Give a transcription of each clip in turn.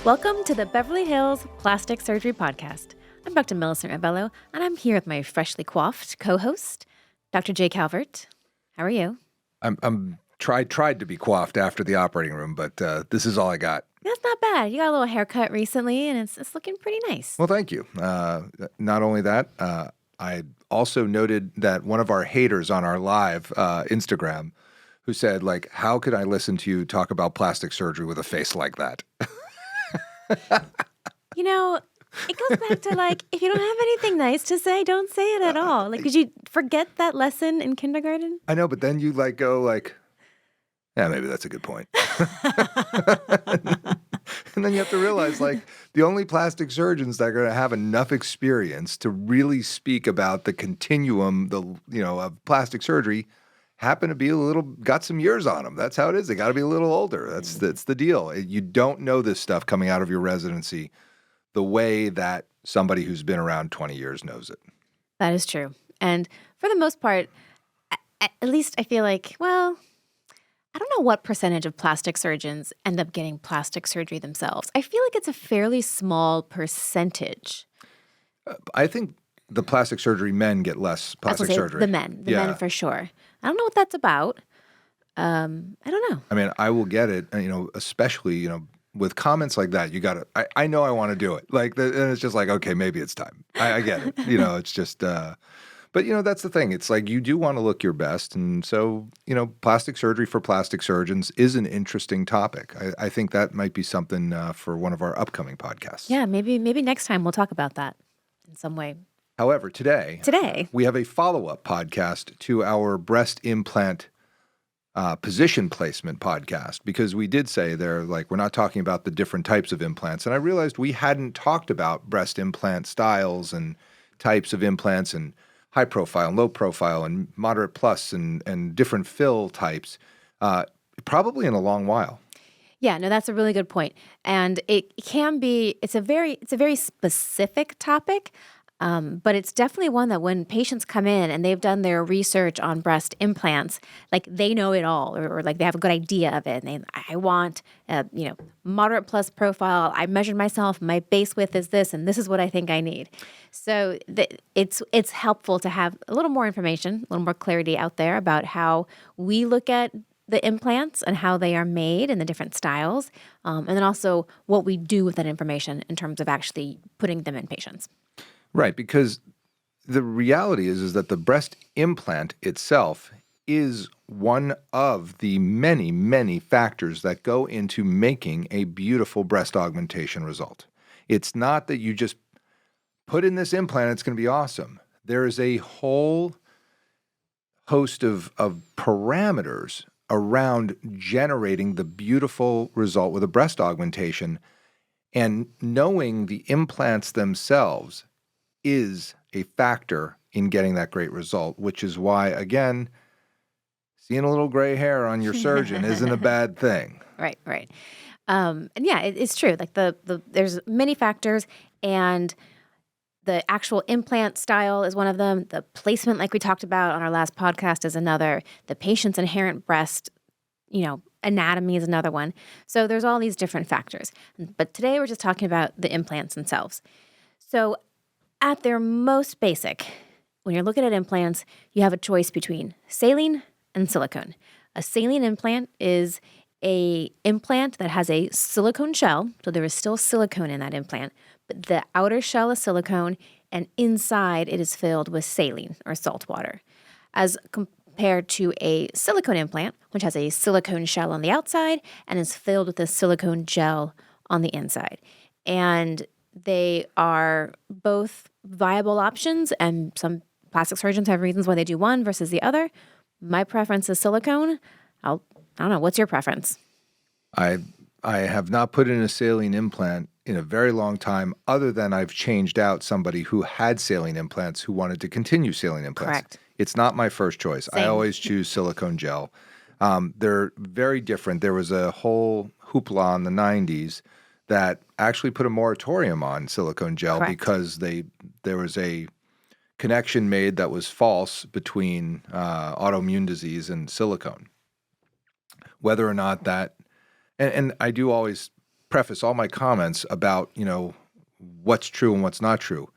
Welcome to the Beverly Hills Plastic Surgery Podcast. I'm Dr. Millicent Rovelo, and I'm here with my freshly coiffed co-host, Dr. Jay Calvert. How are you? I'm tried to be coiffed after the operating room, but this is all I got. That's not bad. You got a little haircut recently, and it's looking pretty nice. Well, thank you. Not only that, I also noted that one of our haters on our live Instagram who said, like, how could I listen to you talk about plastic surgery with a face like that? You know, it goes back to, like, if you don't have anything nice to say, don't say it at all. Like, did you forget that lesson in kindergarten? I know, but then you go yeah, maybe that's a good point. And then you have to realize, like, the only plastic surgeons that are going to have enough experience to really speak about the continuum, of plastic surgery happen to be got some years on them. That's how it is. They got to be a little older. That's the deal. You don't know this stuff coming out of your residency the way that somebody who's been around 20 years knows it. That is true. And for the most part, at least I feel like, well, I don't know what percentage of plastic surgeons end up getting plastic surgery themselves. I feel like it's a fairly small percentage. I think the plastic surgery men get less plastic surgery. The men for sure. I don't know what that's about. I don't know. I mean, I will get it, especially, with comments like that, I know I want to do it. And it's just like, okay, maybe it's time. I get it. It's just, but that's the thing. It's like, you do want to look your best. And so, plastic surgery for plastic surgeons is an interesting topic. I think that might be something for one of our upcoming podcasts. Yeah, maybe next time we'll talk about that in some way. However, today we have a follow-up podcast to our breast implant position placement podcast, because we did say we're not talking about the different types of implants. And I realized we hadn't talked about breast implant styles and types of implants and high profile and low profile and moderate plus and different fill types probably in a long while. Yeah, no, that's a really good point. And it's a very specific topic. But it's definitely one that when patients come in and they've done their research on breast implants, like, they know it all, or like they have a good idea of it. And I want, moderate plus profile. I measured myself. My base width is this, and this is what I think I need. So it's helpful to have a little more information, a little more clarity out there about how we look at the implants and how they are made and the different styles, and then also what we do with that information in terms of actually putting them in patients. Right, because the reality is that the breast implant itself is one of the many, many factors that go into making a beautiful breast augmentation result. It's not that you just put in this implant, it's going to be awesome. There is a whole host of parameters around generating the beautiful result with a breast augmentation, and knowing the implants themselves is a factor in getting that great result, which is why, again, seeing a little gray hair on your surgeon isn't a bad thing. Right. And yeah, it's true. Like there's many factors, and the actual implant style is one of them. The placement, like we talked about on our last podcast, is another. The patient's inherent breast, anatomy is another one. So there's all these different factors. But today we're just talking about the implants themselves. So at their most basic, when you're looking at implants, you have a choice between saline and silicone. A saline implant is an implant that has a silicone shell, so there is still silicone in that implant, but the outer shell is silicone, and inside it is filled with saline or salt water, as compared to a silicone implant, which has a silicone shell on the outside and is filled with a silicone gel on the inside. And they are both viable options, and some plastic surgeons have reasons why they do one versus the other. My preference is silicone. I don't know. What's your preference? I have not put in a saline implant in a very long time, other than I've changed out somebody who had saline implants who wanted to continue saline implants. Correct. It's not my first choice. Same. I always choose silicone gel. They're very different. There was a whole hoopla in the 90s that actually put a moratorium on silicone gel. Correct. Because there was a connection made that was false between autoimmune disease and silicone. Whether or not that, and I do always preface all my comments about, what's true and what's not true.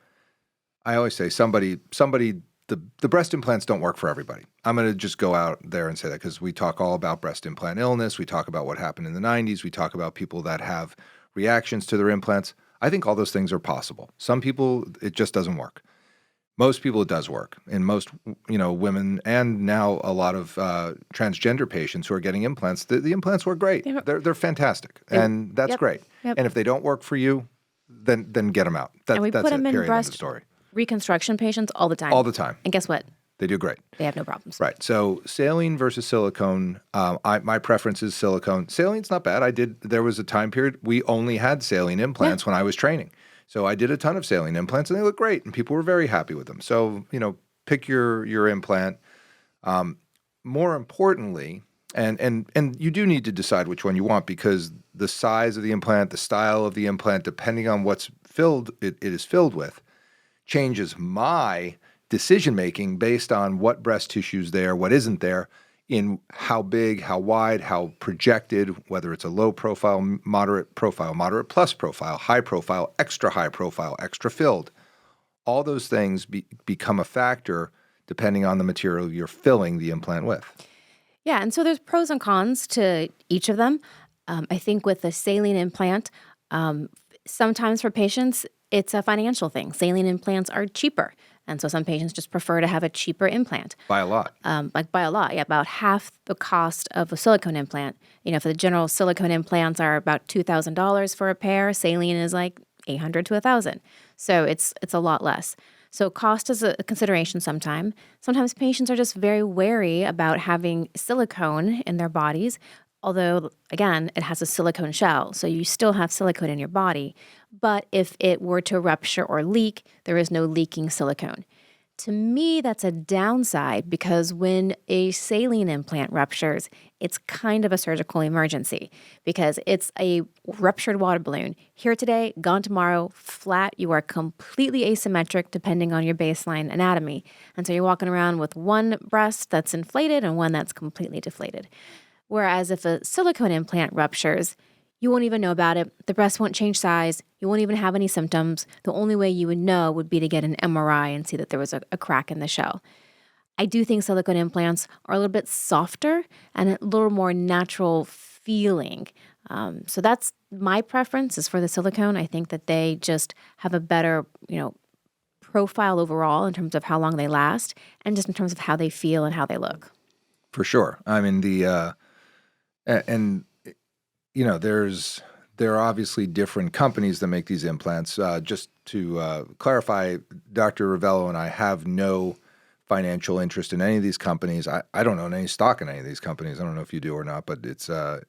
I always say the breast implants don't work for everybody. I'm going to just go out there and say that because we talk all about breast implant illness. We talk about what happened in the 90s. We talk about people that have reactions to their implants. I think all those things are possible. Some people, it just doesn't work. Most people, it does work. And most, women and now a lot of transgender patients who are getting implants, the implants work great. They're fantastic. And that's great. Yep. And if they don't work for you, then get them out. And we that's put them in breast story. Reconstruction patients all the time. All the time. And guess what? They do great. They have no problems. Right. So saline versus silicone, my preference is silicone. Saline's not bad. There was a time period we only had saline implants when I was training. So I did a ton of saline implants, and they look great, and people were very happy with them. So, pick your implant. More importantly, and you do need to decide which one you want because the size of the implant, the style of the implant, depending on what's it is filled with, changes my decision-making based on what breast tissue's there, what isn't there, in how big, how wide, how projected, whether it's a low profile, moderate plus profile, high profile, extra filled. All those things become a factor depending on the material you're filling the implant with. Yeah, and so there's pros and cons to each of them. I think with the saline implant, sometimes for patients, it's a financial thing. Saline implants are cheaper. And so some patients just prefer to have a cheaper implant. By a lot. By a lot, yeah, about half the cost of a silicone implant. For the general silicone implants are about $2,000 for a pair. Saline is like $800 to $1,000. So it's a lot less. So cost is a consideration sometimes. Sometimes patients are just very wary about having silicone in their bodies. Although, again, it has a silicone shell, so you still have silicone in your body. But if it were to rupture or leak, there is no leaking silicone. To me, that's a downside because when a saline implant ruptures, it's kind of a surgical emergency because it's a ruptured water balloon. Here today, gone tomorrow, flat. You are completely asymmetric depending on your baseline anatomy. And so you're walking around with one breast that's inflated and one that's completely deflated. Whereas if a silicone implant ruptures, you won't even know about it. The breast won't change size. You won't even have any symptoms. The only way you would know would be to get an MRI and see that there was a crack in the shell. I do think silicone implants are a little bit softer and a little more natural feeling. So that's my preference is for the silicone. I think that they just have a better, profile overall in terms of how long they last and just in terms of how they feel and how they look. For sure. I mean, there are obviously different companies that make these implants. Just to clarify, Dr. Rovelo and I have no financial interest in any of these companies. I don't own any stock in any of these companies. I don't know if you do or not, but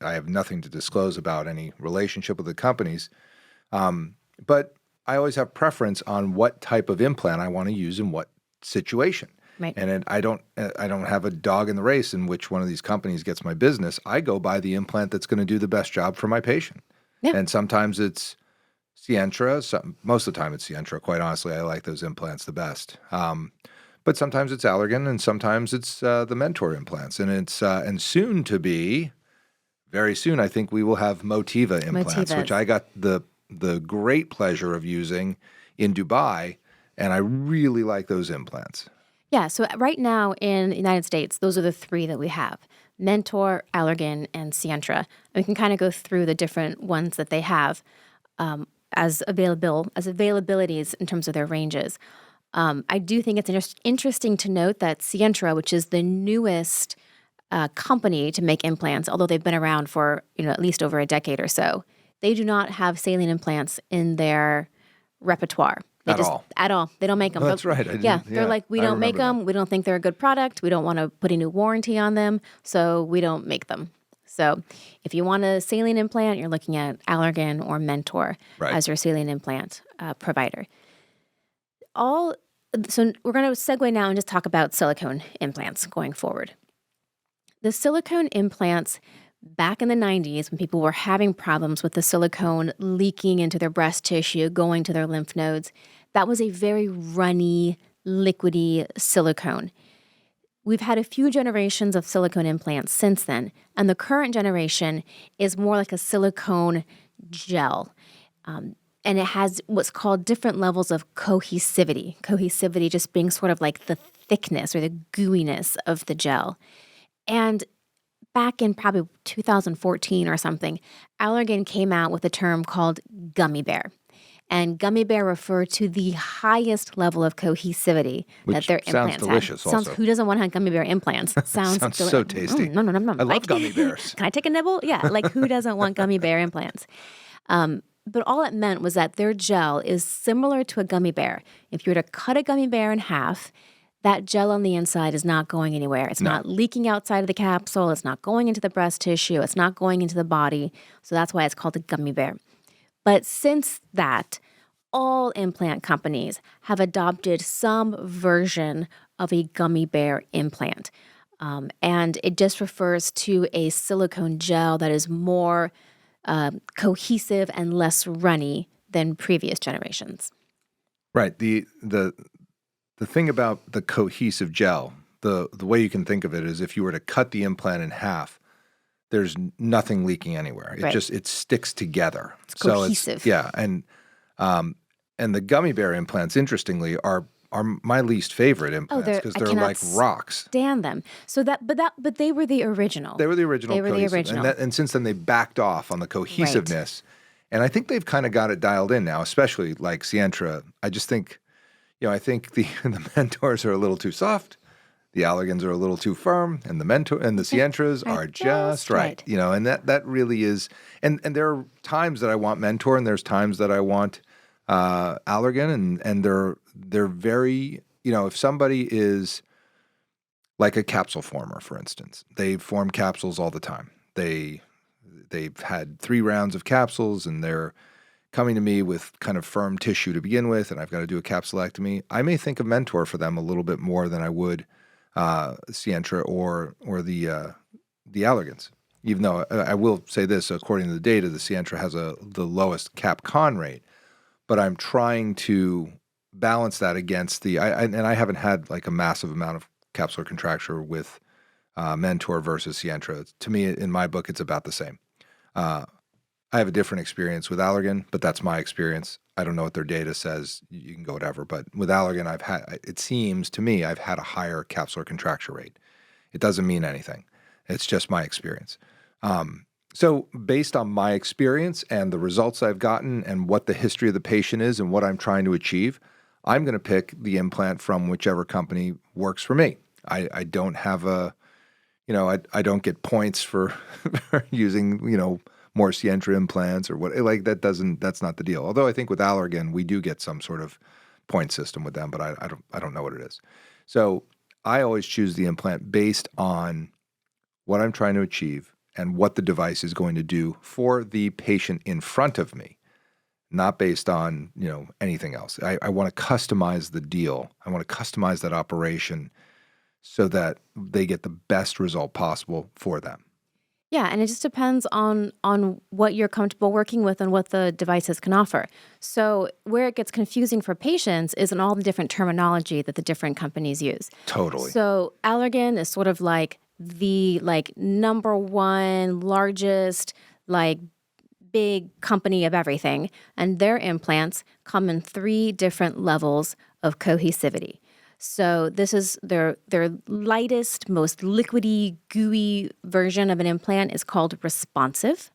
I have nothing to disclose about any relationship with the companies. But I always have preference on what type of implant I want to use in what situation. Right. And I don't have a dog in the race in which one of these companies gets my business. I go buy the implant that's going to do the best job for my patient. Yeah. And sometimes it's Sientra. Most of the time it's Sientra. Quite honestly, I like those implants the best. But sometimes it's Allergan, and sometimes it's the Mentor implants. And it's and soon to be, very soon, I think we will have Motiva implants, which I got the great pleasure of using in Dubai, and I really like those implants. Yeah, so right now in the United States, those are the three that we have, Mentor, Allergan, and Sientra. And we can kind of go through the different ones that they have as availabilities in terms of their ranges. I do think it's interesting to note that Sientra, which is the newest company to make implants, although they've been around for at least over a decade or so, they do not have saline implants in their repertoire. At all. They don't make them. Oh, that's right. They're like, we don't make them. We don't think they're a good product. We don't want to put a new warranty on them, so we don't make them. So if you want a saline implant, you're looking at Allergan or Mentor as your saline implant provider. So we're going to segue now and just talk about silicone implants going forward. The silicone implants back in the 90s, when people were having problems with the silicone leaking into their breast tissue, going to their lymph nodes, that was a very runny, liquidy silicone. We've had a few generations of silicone implants since then, and the current generation is more like a silicone gel. And it has what's called different levels of cohesivity. Cohesivity just being sort of like the thickness or the gooiness of the gel. And back in probably 2014 or something, Allergan came out with a term called gummy bear. And gummy bear referred to the highest level of cohesivity that Which their sounds implants delicious had. Sounds, also. who doesn't want to have gummy bear implants? Sounds so tasty. No, no, no, no. I love gummy bears. Can I take a nibble? Yeah, like who doesn't want gummy bear implants? But all it meant was that their gel is similar to a gummy bear. If you were to cut a gummy bear in half, that gel on the inside is not going anywhere. It's not leaking outside of the capsule. It's not going into the breast tissue. It's not going into the body. So that's why it's called a gummy bear. But since that, all implant companies have adopted some version of a gummy bear implant. And it just refers to a silicone gel that is more cohesive and less runny than previous generations. Right. The thing about the cohesive gel, the way you can think of it is if you were to cut the implant in half, there's nothing leaking anywhere. It sticks together. It's cohesive. And the gummy bear implants, interestingly, are my least favorite implants because they're like rocks. Stand them. But they were the original. They were the original. And since then they backed off on the cohesiveness. Right. And I think they've kind of got it dialed in now, especially like Sientra. I just think, I think the Mentors are a little too soft. The Allergans are a little too firm, and the Sientras are just right. And that really is. And there are times that I want Mentor, and there's times that I want Allergan, and they're very. If somebody is like a capsule former, for instance, they form capsules all the time. They've had 3 rounds of capsules, and they're coming to me with kind of firm tissue to begin with, and I've got to do a capsulectomy. I may think of Mentor for them a little bit more than I would Sientra or the Allergans. Even though I will say this, according to the data, the Sientra has the lowest cap-con rate, but I'm trying to balance that against and I haven't had like a massive amount of capsular contracture with Mentor versus Sientra. To me, in my book, it's about the same. I have a different experience with Allergan, but that's my experience. I don't know what their data says. You can go whatever. But with Allergan, it seems to me I've had a higher capsular contracture rate. It doesn't mean anything. It's just my experience. So based on my experience and the results I've gotten and what the history of the patient is and what I'm trying to achieve, I'm going to pick the implant from whichever company works for me. I don't have I don't get points for using, more Sientra implants or what, like that's not the deal. Although I think with Allergan, we do get some sort of point system with them, but I don't know what it is. So I always choose the implant based on what I'm trying to achieve and what the device is going to do for the patient in front of me, not based on, anything else. I want to customize the deal. I want to customize that operation so that they get the best result possible for them. Yeah, and it just depends on what you're comfortable working with and what the devices can offer. So where it gets confusing for patients is in all the different terminology that the different companies use. Totally. So Allergan is sort of like the number one largest big company of everything, and their implants come in 3 different levels of cohesivity. So this is their lightest, most liquidy, gooey version of an implant is called responsive.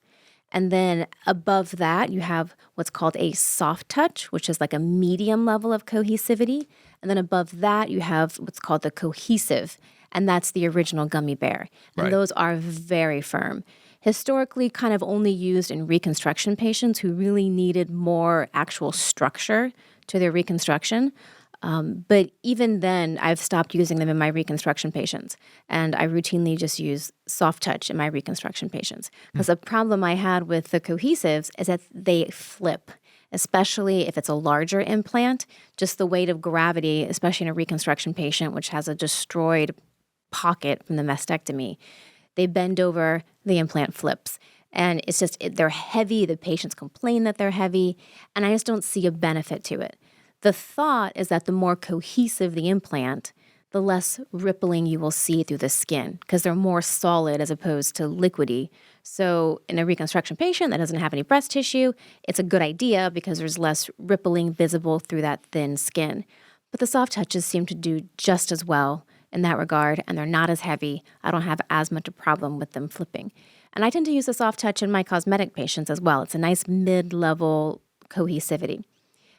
And then above that, you have what's called a soft touch, which is like a medium level of cohesivity. And then above that, you have what's called the cohesive, and that's the original gummy bear. And those are very firm. Historically kind of only used in reconstruction patients who really needed more actual structure to their reconstruction. But even then, I've stopped using them in my reconstruction patients, and I routinely just use soft touch in my reconstruction patients. Because the problem I had with the cohesives is that they flip, especially if it's a larger implant. Just the weight of gravity, especially in a reconstruction patient, which has a destroyed pocket from the mastectomy, they bend over, the implant flips. And it's just, they're heavy. The patients complain that they're heavy, and I just don't see a benefit to it. The thought is that the more cohesive the implant, the less rippling you will see through the skin because they're more solid as opposed to liquidy. So in a reconstruction patient that doesn't have any breast tissue, it's a good idea because there's less rippling visible through that thin skin. But the soft touches seem to do just as well in that regard, and they're not as heavy. I don't have as much a problem with them flipping. And I tend to use the soft touch in my cosmetic patients as well. It's a nice mid-level cohesivity.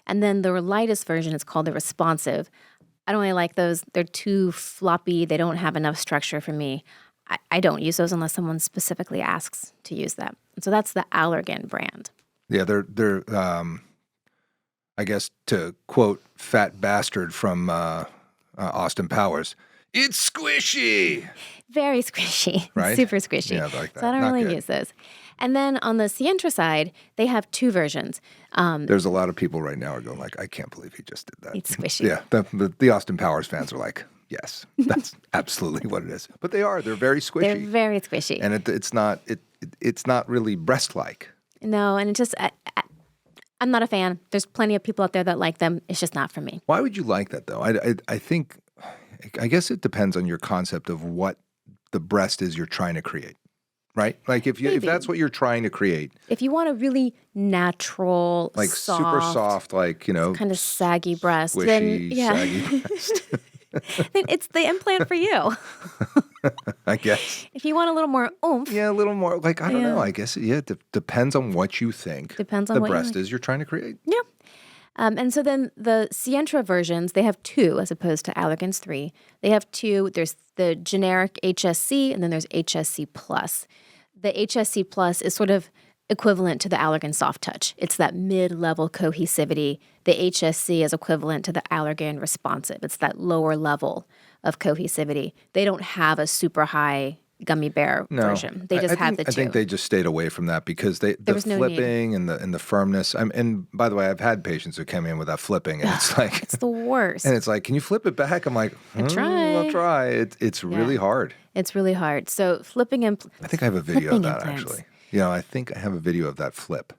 And then the lightest version is called the responsive. I don't really like those. They're too floppy. They don't have enough structure for me. I don't use those unless someone specifically asks to use them. And so that's the Allergan brand. Yeah, they're I guess to quote Fat Bastard from Austin Powers, it's squishy. Very squishy, right? Super squishy. Yeah, I like that. So I don't Not really good. use those. And then on the Sientra side, they have two versions. There's a lot of people right now are going like, I can't believe he just did that. It's squishy. Yeah, the Austin Powers fans are like, yes, that's absolutely what it is. But they're very squishy. They're very squishy. And it's not really breast-like. No, and it just, I'm not a fan. There's plenty of people out there that like them. It's just not for me. Why would you like that though? I guess it depends on your concept of what the breast is you're trying to create. Right? Like if that's what you're trying to create. If you want a really natural, like soft, super soft, like, kind of saggy breast, squishy, then saggy breast. then it's the implant for you. I guess. If you want a little more oomph. Yeah, a little more. Like, I don't know. I guess, it depends on what you think Depends on the what you breast like. is you're trying to create. Yeah. And so then the Sientra versions, they have two as opposed to Allergan's three. They have two. There's the generic HSC and then there's HSC Plus. The HSC Plus is sort of equivalent to the Allergan Soft Touch. It's that mid-level cohesivity. The HSC is equivalent to the Allergan Responsive. It's that lower level of cohesivity. They don't have a super high gummy bear version. They just have the two. I think they just stayed away from that because the flipping and the firmness. And by the way, I've had patients who come in with that flipping, and it's like it's the worst. And it's like, can you flip it back? I'm like, I'll try. It's really hard. It's really hard. So flipping I think I have a video of that implants. actually. I think I have a video of that flip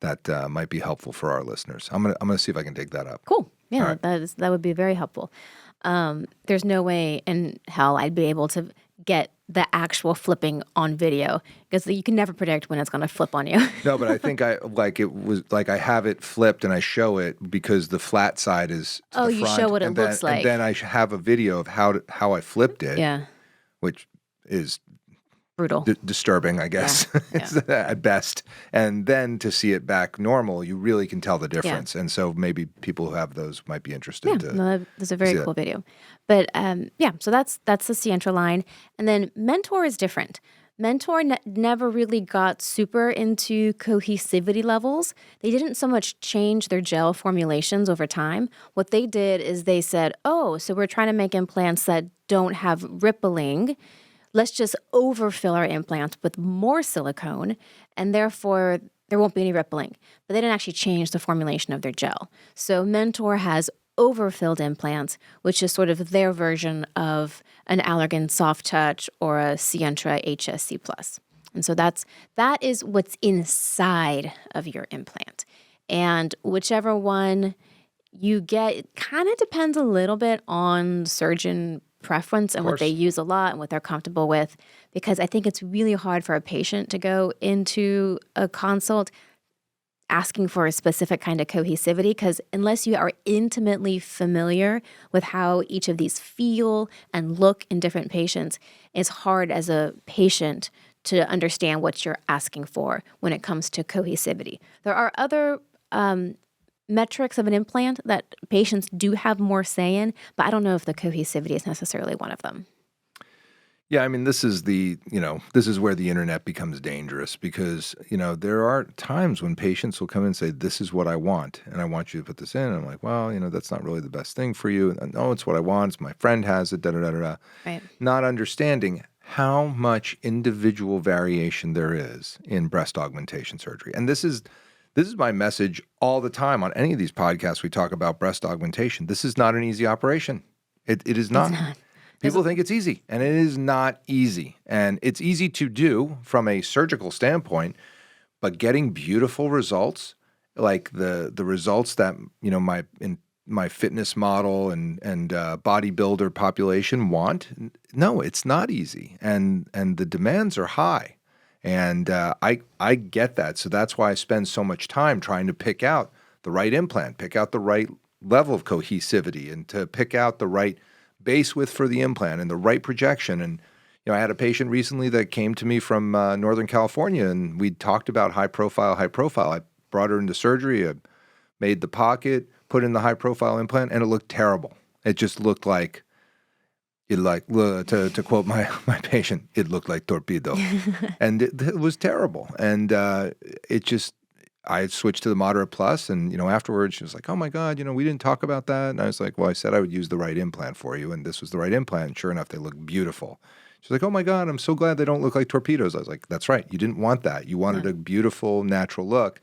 that might be helpful for our listeners. I'm gonna see if I can dig that up. Cool. Yeah, right. that would be very helpful. There's no way in hell I'd be able to get the actual flipping on video because you can never predict when it's going to flip on you. No, but I think I have it flipped and I show it because the flat side is to the front. You show what it looks like. And then I have a video of how I flipped it. Yeah. Which is brutal. Disturbing, I guess, Yeah. at best. And then to see it back normal, you really can tell the difference. Yeah. And so maybe people who have those might be interested. That's a very cool video. But so that's the Sientra line. And then Mentor is different. Mentor never really got super into cohesivity levels. They didn't so much change their gel formulations over time. What they did is they said, so we're trying to make implants that don't have rippling. Let's just overfill our implants with more silicone, and therefore there won't be any rippling. But they didn't actually change the formulation of their gel. So Mentor has overfilled implants, which is sort of their version of an Allergan Soft Touch or a Sientra HSC Plus. And so that is what's inside of your implant. And whichever one you get, it kind of depends a little bit on surgeon preference and what they use a lot and what they're comfortable with, because I think it's really hard for a patient to go into a consult asking for a specific kind of cohesivity, because unless you are intimately familiar with how each of these feel and look in different patients, it's hard as a patient to understand what you're asking for when it comes to cohesivity. There are other metrics of an implant that patients do have more say in, but I don't know if the cohesivity is necessarily one of them. Yeah, I mean, this is where the internet becomes dangerous because, there are times when patients will come in and say, this is what I want, and I want you to put this in. And I'm like, well, that's not really the best thing for you. And, no, it's what I want. It's my friend has it, da-da-da-da-da. Right. Not understanding how much individual variation there is in breast augmentation surgery. And this is my message all the time on any of these podcasts we talk about breast augmentation. This is not an easy operation. It is not. It's not. People think it's easy, and it is not easy. And it's easy to do from a surgical standpoint, but getting beautiful results, like the results that, my my fitness model and bodybuilder population want. No, it's not easy, and the demands are high, and I get that. So that's why I spend so much time trying to pick out the right implant, pick out the right level of cohesivity, and to pick out the right base width for the implant and the right projection. And I had a patient recently that came to me from Northern California, and we talked about high profile, high profile. I brought her into surgery, I made the pocket, put in the high profile implant, and it looked terrible. It just looked like to quote my patient, it looked like torpedo, and it was terrible. And I switched to the moderate plus, and afterwards she was like, "Oh my God, we didn't talk about that." And I was like, "Well, I said I would use the right implant for you, and this was the right implant." And sure enough, they look beautiful. She's like, "Oh my God, I'm so glad they don't look like torpedoes." I was like, "That's right. You didn't want that. You wanted a beautiful, natural look."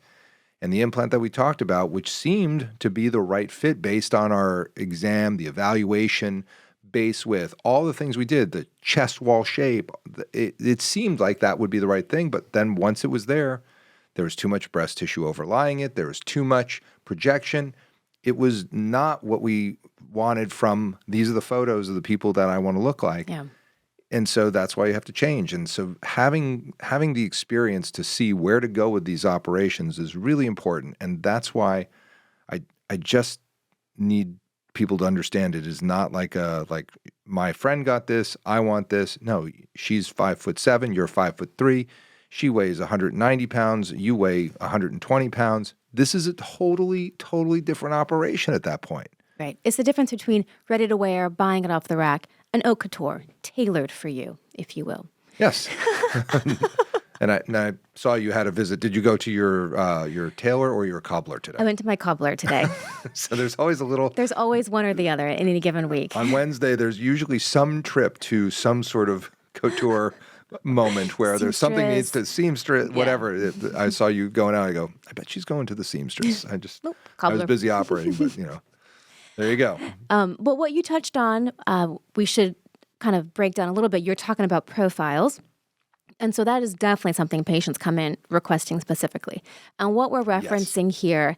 And the implant that we talked about, which seemed to be the right fit based on our exam, the evaluation, base width, all the things we did, the chest wall shape, it seemed like that would be the right thing. But then once it was there was too much breast tissue overlying it. There was too much projection. It was not what we wanted from, these are the photos of the people that I want to look like. Yeah. And so that's why you have to change. And so having the experience to see where to go with these operations is really important. And that's why I just need people to understand it is not like my friend got this, I want this. No, she's 5'7", you're 5'3". She weighs 190 pounds, you weigh 120 pounds. This is a totally, totally different operation at that point. Right. It's the difference between ready to wear, buying it off the rack, and haute couture, tailored for you, if you will. Yes. And I saw you had a visit. Did you go to your tailor or your cobbler today? I went to my cobbler today. So there's always There's always one or the other in any given week. On Wednesday, there's usually some trip to some sort of couture moment where there's something needs to seamstress, whatever. I saw you going out. I go, I bet she's going to the seamstress. I was busy operating, but there you go. But what you touched on, we should kind of break down a little bit. You're talking about profiles. And so that is definitely something patients come in requesting specifically. And what we're referencing here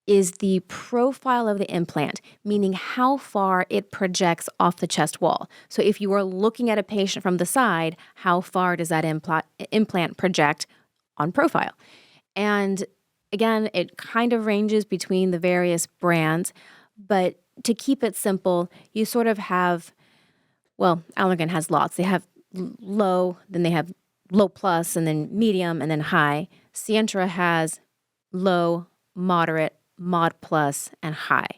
is the profile of the implant, meaning how far it projects off the chest wall. So if you are looking at a patient from the side, how far does that implant project on profile? And again, it kind of ranges between the various brands, but to keep it simple, you sort of have, Allergan has lots. They have low, then they have low plus, and then medium, and then high. Sientra has low, moderate, mod plus, and high.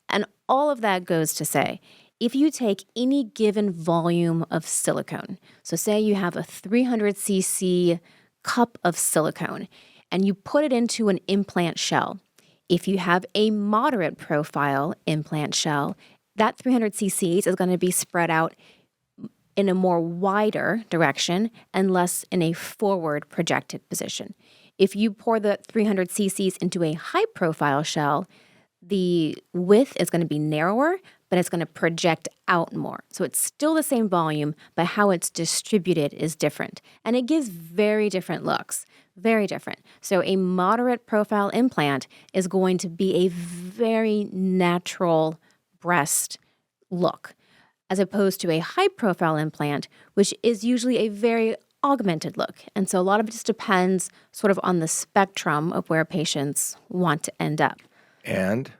And all of that goes to say, if you take any given volume of silicone, so say you have a 300 cc cup of silicone, and you put it into an implant shell, if you have a moderate profile implant shell, that 300 cc's is going to be spread out in a more wider direction and less in a forward projected position. If you pour the 300 cc's into a high profile shell, the width is going to be narrower, but it's going to project out more. So it's still the same volume, but how it's distributed is different. And it gives very different looks, very different. So a moderate profile implant is going to be a very natural breast look, as opposed to a high profile implant, which is usually a very augmented look. And so a lot of it just depends sort of on the spectrum of where patients want to end up. And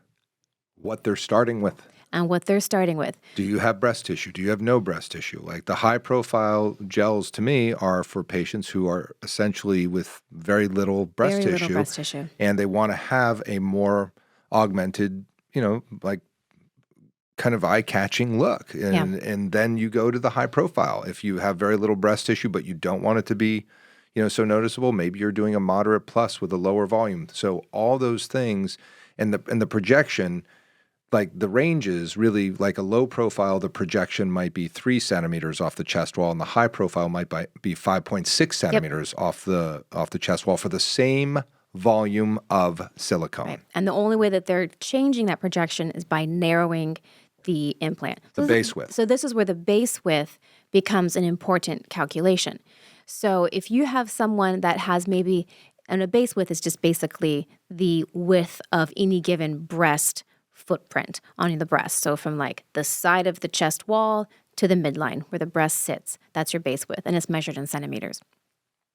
what they're starting with. Do you have breast tissue? Do you have no breast tissue? Like the high profile gels to me are for patients who are essentially with very little breast tissue. And they want to have a more augmented, like kind of eye-catching look. And then you go to the high profile. If you have very little breast tissue, but you don't want it to be, so noticeable, maybe you're doing a moderate plus with a lower volume. So all those things and the projection, like the ranges really, like a low profile, the projection might be 3 centimeters off the chest wall, and the high profile might be 5.6 centimeters off the chest wall for the same volume of silicone. Right. And the only way that they're changing that projection is by narrowing the implant. The base width. So this is where the base width becomes an important calculation. So if you have someone that has maybe, and a base width is just basically the width of any given breast footprint on the breast. So from like the side of the chest wall to the midline where the breast sits, that's your base width, and it's measured in centimeters.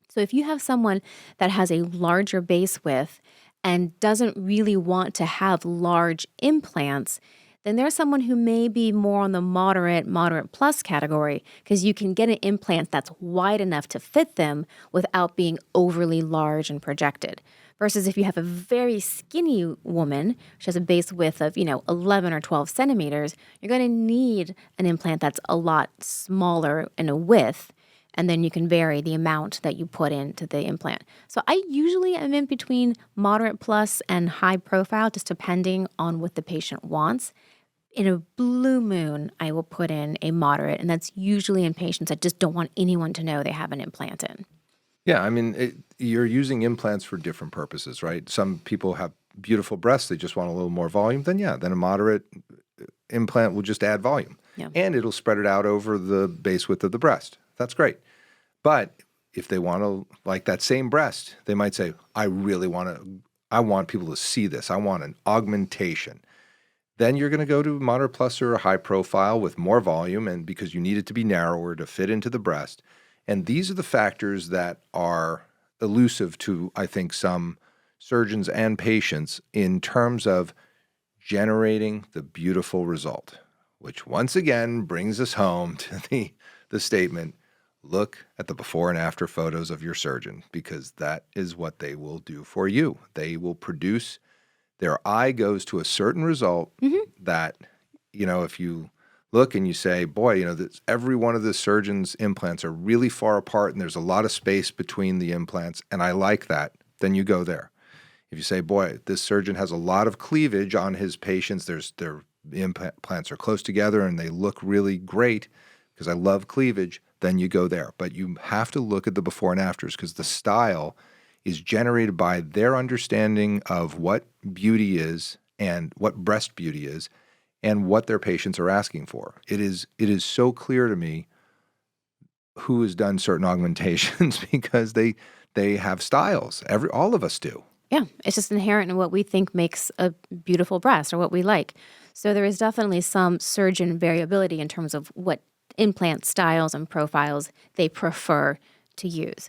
So if you have someone that has a larger base width and doesn't really want to have large implants, then there's someone who may be more on the moderate plus category, because you can get an implant that's wide enough to fit them without being overly large and projected. Versus if you have a very skinny woman, she has a base width of, 11 or 12 centimeters, you're going to need an implant that's a lot smaller in a width, and then you can vary the amount that you put into the implant. So I usually am in between moderate plus and high profile, just depending on what the patient wants. In a blue moon, I will put in a moderate, and that's usually in patients that just don't want anyone to know they have an implant in. Yeah, I mean, you're using implants for different purposes, right? Some people have beautiful breasts, they just want a little more volume. Then a moderate implant will just add volume. Yeah. And it'll spread it out over the base width of the breast. That's great. But if they want to, like that same breast, they might say, I want people to see this. I want an augmentation. Then you're going to go to moderate plus or a high profile with more volume, and because you need it to be narrower to fit into the breast. And these are the factors that are elusive to, I think, some surgeons and patients in terms of generating the beautiful result, which once again brings us home to the statement, look at the before and after photos of your surgeon, because that is what they will do for you. They will produce, their eye goes to a certain result that, if you look and you say, boy, every one of the surgeon's implants are really far apart and there's a lot of space between the implants, and I like that, then you go there. If you say, boy, this surgeon has a lot of cleavage on his patients, their implants are close together and they look really great because I love cleavage, then you go there. But you have to look at the before and afters, because the style is generated by their understanding of what beauty is and what breast beauty is and what their patients are asking for. It is so clear to me who has done certain augmentations because they have styles. All of us do. Yeah, it's just inherent in what we think makes a beautiful breast or what we like. So there is definitely some surgeon variability in terms of what implant styles and profiles they prefer to use.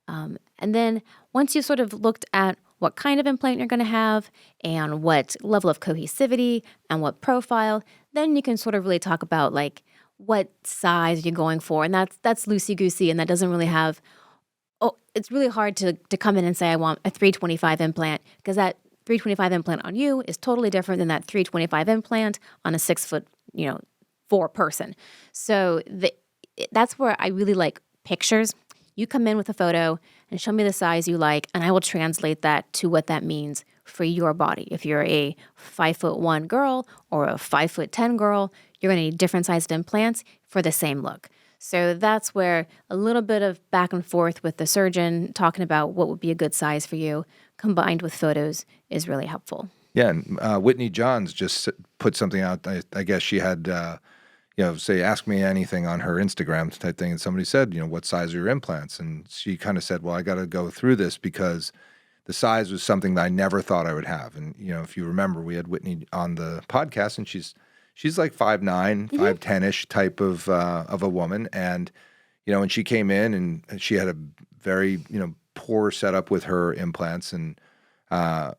And then once you've sort of looked at what kind of implant you're going to have and what level of cohesivity and what profile, then you can sort of really talk about like what size you're going for. And that's loosey-goosey, and that doesn't really have... it's really hard to come in and say, I want a 325 implant, because that 325 implant on you is totally different than that 325 implant on a 6'4" person. So that's where I really like pictures. You come in with a photo and show me the size you like, and I will translate that to what that means for your body. If you're a 5'1" girl or a 5'10" girl, you're going to need different sized implants for the same look. So that's where a little bit of back and forth with the surgeon talking about what would be a good size for you combined with photos is really helpful. Yeah, and Whitney Johns just put something out. I guess she had, say, ask me anything on her Instagram type thing. And somebody said, what size are your implants? And she kind of said, well, I got to go through this because the size was something that I never thought I would have. And, if you remember, we had Whitney on the podcast, and she's like 5'9", 5'10"-ish type of a woman. And, when she came in and she had a very, poor setup with her implants. And I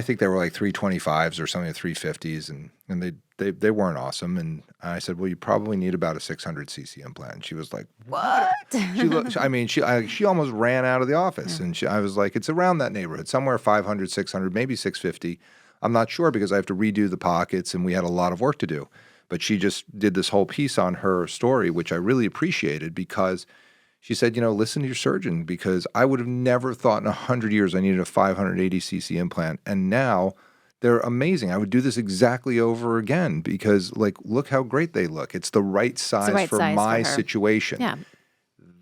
think they were like 325s or something, 350s. And they weren't awesome. And I said, well, you probably need about a 600 cc implant. And she was like, what? She almost ran out of the office. Yeah. And I was like, it's around that neighborhood, somewhere 500, 600, maybe 650. I'm not sure because I have to redo the pockets and we had a lot of work to do. But she just did this whole piece on her story, which I really appreciated, because she said, listen to your surgeon, because I would have never thought in 100 years I needed a 580 cc implant. And now they're amazing. I would do this exactly over again because, look how great they look. It's the right size for my situation. Yeah.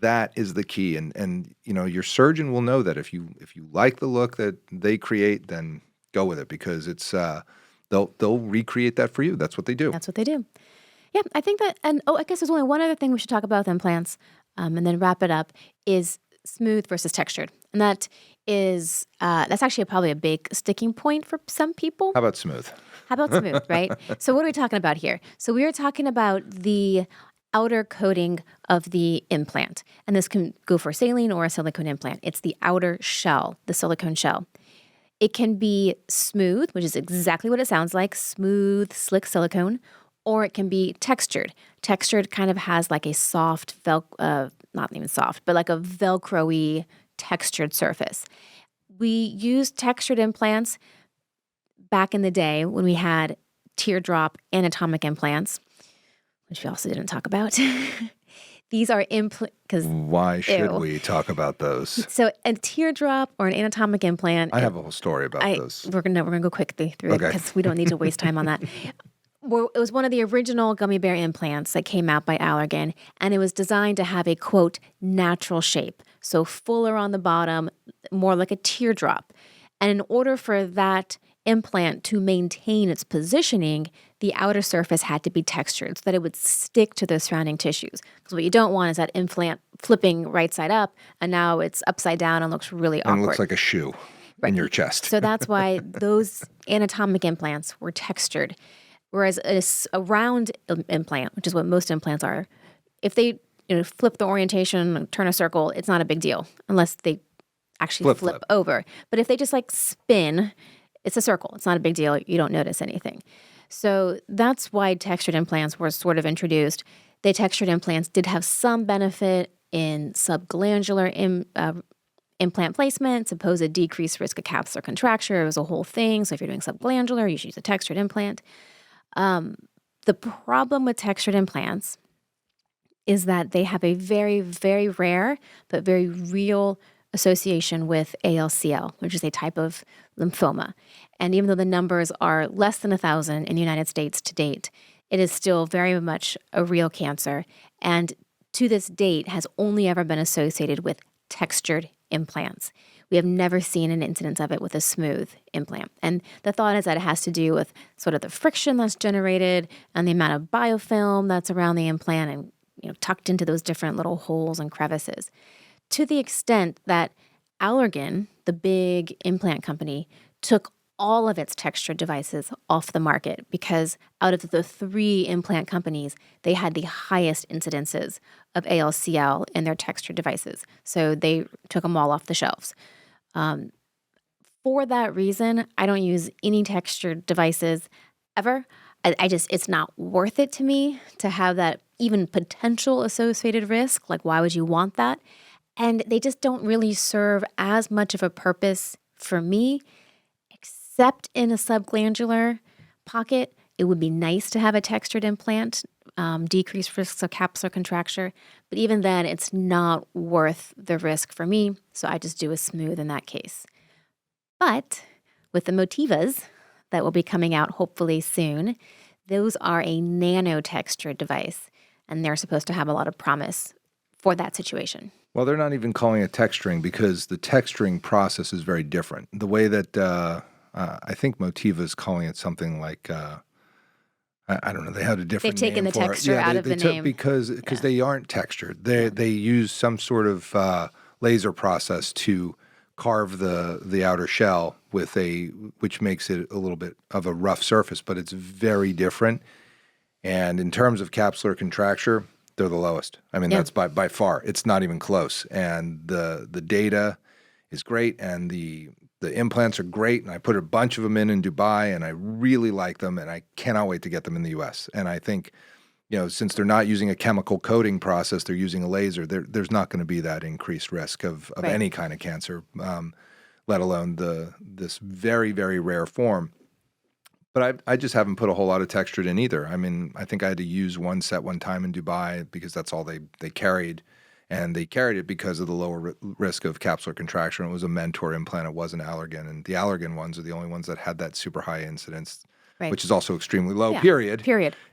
That is the key. And your surgeon will know that if you like the look that they create, then go with it, because it's they'll recreate that for you. That's what they do. That's what they do. Yeah, I think that, and I guess there's only one other thing we should talk about with implants, and then wrap it up, is smooth versus textured. And that is that's actually probably a big sticking point for some people. How about smooth? How about smooth, right? So what are we talking about here? So we are talking about the outer coating of the implant. And this can go for saline or a silicone implant. It's the outer shell, the silicone shell. It can be smooth, which is exactly what it sounds like, smooth, slick silicone, or it can be textured. Textured kind of has like a soft, not even soft, but like a Velcro-y textured surface. We used textured implants back in the day when we had teardrop anatomic implants, which we also didn't talk about. These are because Why should we talk about those? So a teardrop or an anatomic implant. I have a whole story about those. We're gonna go quickly through it because we don't need to waste time on that. It was one of the original gummy bear implants that came out by Allergan, and it was designed to have a, quote, natural shape. So fuller on the bottom, more like a teardrop. And in order for that implant to maintain its positioning, the outer surface had to be textured so that it would stick to the surrounding tissues. Because what you don't want is that implant flipping right side up, and now it's upside down and looks really awkward. And it looks like a shoe in your chest. So that's why those anatomic implants were textured. Whereas a round implant, which is what most implants are, if they flip the orientation, turn a circle, it's not a big deal unless they actually flip over. But if they just like spin, it's a circle. It's not a big deal. You don't notice anything. So that's why textured implants were sort of introduced. The textured implants did have some benefit in subglandular implant placement, supposed decreased risk of capsular contracture. It was a whole thing. So if you're doing subglandular, you should use a textured implant. The problem with textured implants is that they have a very, very rare but very real association with ALCL, which is a type of lymphoma. And even though the numbers are less than 1,000 in the United States to date, it is still very much a real cancer. And to this date has only ever been associated with textured implants. We have never seen an incidence of it with a smooth implant. And the thought is that it has to do with sort of the friction that's generated and the amount of biofilm that's around the implant and tucked into those different little holes and crevices. To the extent that Allergan, the big implant company, took all of its textured devices off the market because out of the 3 implant companies, they had the highest incidences of ALCL in their textured devices. So they took them all off the shelves. For that reason, I don't use any textured devices ever. It's not worth it to me to have that even potential associated risk. Like, why would you want that? And they just don't really serve as much of a purpose for me, except in a subglandular pocket. It would be nice to have a textured implant, decrease risks of capsular contracture. But even then, it's not worth the risk for me. So I just do a smooth in that case. But with the Motivas that will be coming out hopefully soon, those are a nano-textured device. And they're supposed to have a lot of promise for that situation. Well, they're not even calling it texturing because the texturing process is very different. The way that I think Motiva is calling it something like, I don't know, they had a different They've taken name the for texture it. out of the name. Because they aren't textured. They use some sort of laser process to carve the outer shell which makes it a little bit of a rough surface, but it's very different. And in terms of capsular contracture, they're the lowest. I mean, that's by far. It's not even close. And the data is great, and the implants are great. And I put a bunch of them in Dubai, and I really like them, and I cannot wait to get them in the U.S. And I think, since they're not using a chemical coating process, they're using a laser. There's not going to be that increased risk of any kind of cancer, let alone this very, very rare form. But I just haven't put a whole lot of textured in either. I mean, I think I had to use one set one time in Dubai because that's all they carried. And they carried it because of the lower risk of capsular contracture. It was a Mentor implant. It wasn't Allergan. And the Allergan ones are the only ones that had that super high incidence, which is also extremely low, period.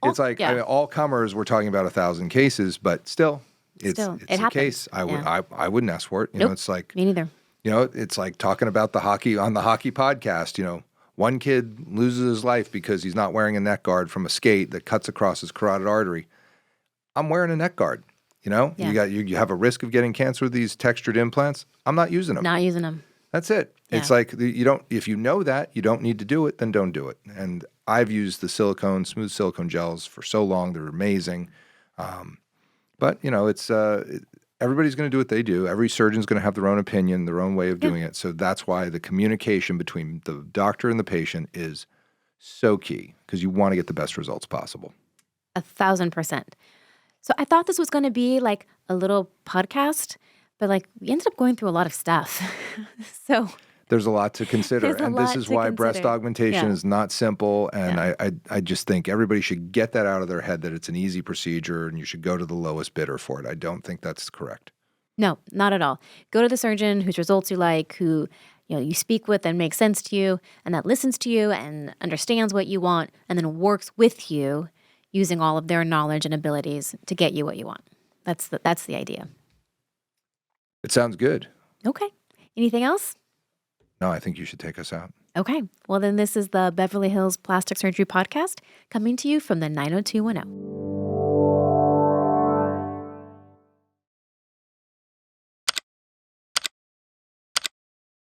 It's like all comers, we're talking about 1,000 cases, but still, it's a case. I wouldn't ask for it. It's like, me neither. It's like talking about the hockey podcast, one kid loses his life because he's not wearing a neck guard from a skate that cuts across his carotid artery. I'm wearing a neck guard. You have a risk of getting cancer with these textured implants. I'm not using them. Not using them. That's it. Yeah. It's like you don't. If you know that you don't need to do it, then don't do it. And I've used the smooth silicone gels for so long; they're amazing. But it's everybody's going to do what they do. Every surgeon's going to have their own opinion, their own way of Yeah. doing it. So that's why the communication between the doctor and the patient is so key, because you want to get the best results possible. 1,000%. So I thought this was going to be like a little podcast, but like we ended up going through a lot of stuff. So There's a lot to consider, there's a and this lot is to why breast consider. augmentation Yeah. is not simple. And Yeah. I just think everybody should get that out of their head, that it's an easy procedure and you should go to the lowest bidder for it. I don't think that's correct. No, not at all. Go to the surgeon whose results you like, who you speak with and makes sense to you, and that listens to you and understands what you want, and then works with you using all of their knowledge and abilities to get you what you want. That's the idea. It sounds good. Okay. Anything else? No, I think you should take us out. Okay. Well, then this is the Beverly Hills Plastic Surgery Podcast coming to you from the 90210.